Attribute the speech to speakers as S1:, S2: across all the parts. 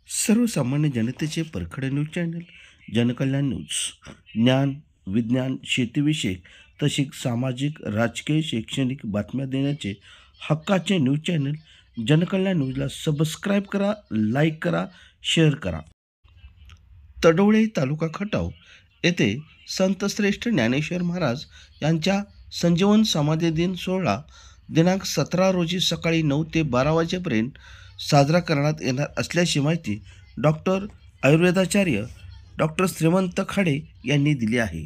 S1: सर्वसामान्य जनतेचे परखडे news channel जनकल्याण न्यूज ज्ञान, विज्ञान, शेतीविषयक तसेच सामाजिक, राजकीय, शैक्षणिक बातम्या देण्याचे हक्काचे न्यूज चॅनल जनकल्याण न्यूजला सबस्क्राईब करा, लाईक करा, शेअर करा. तडोळे तालुका खटाव येथे संतश्रेष्ठ ज्ञानेश्वर महाराज यांच्या संजीवन समाधी दिन सोहळा दिनांक 17 रोजी सकाळी 9 ते 12 वाजेपर्यंत साजरा करण्यात येणार असल्याची माहिती डॉक्टर आयुर्वेदाचार्य डॉक्टर श्रीमंत खाडे यांनी दिली आहे.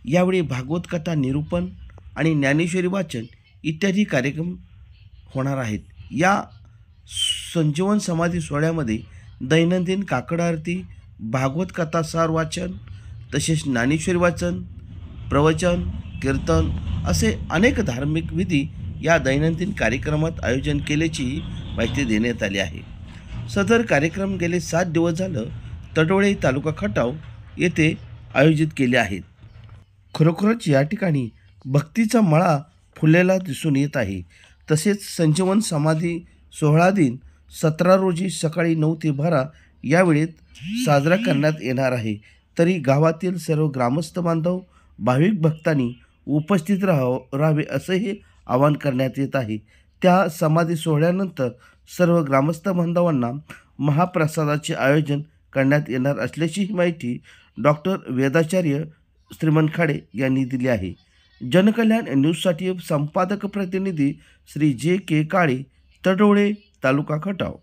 S1: यावेळी भागवत कथा, निरूपण आणि ज्ञानेश्वरी वाचन इत्यादी कार्यक्रम होणार आहेत. या संजीवन समाधी सोहळ्यामध्ये दैनंदिन काकड आरती, भागवत कथा सार वाचन तसेच ज्ञानेश्वरी वाचन, प्रवचन, कीर्तन असे अनेक धार्मिक विधी या दैनंदिन कार्यक्रमात आयोजन केल्याची माहिती देण्यात आली आहे. सदर कार्यक्रम गेले 7 दिवस झालं तडोळे तालुका खटाव येथे आयोजित केले आहेत. खरोखरच या ठिकाणी भक्तीचा मळा फुललेला दिसून येत आहे. तसेच संजीवन समाधी सोहळा दिन 17 रोजी सकाळी 9 ते 12 या वेळेत साजरा करण्यात येणार आहे. तरी गावातील सर्व ग्रामस्थ बांधव, भाविक भक्तांनी उपस्थित राहावे असंही आवाहन करण्यात येत आहे. त्या समाधी सोहळ्यानंतर सर्व ग्रामस्थ बांधवांना महाप्रसादाचे आयोजन करण्यात येणार असल्याची माहिती डॉक्टर वेदाचार्य श्रीमंत खाडे यांनी दिली आहे. जनकल्याण न्यूजसाठी संपादक प्रतिनिधी श्री जे के काळे, तडोळे तालुका खटाव.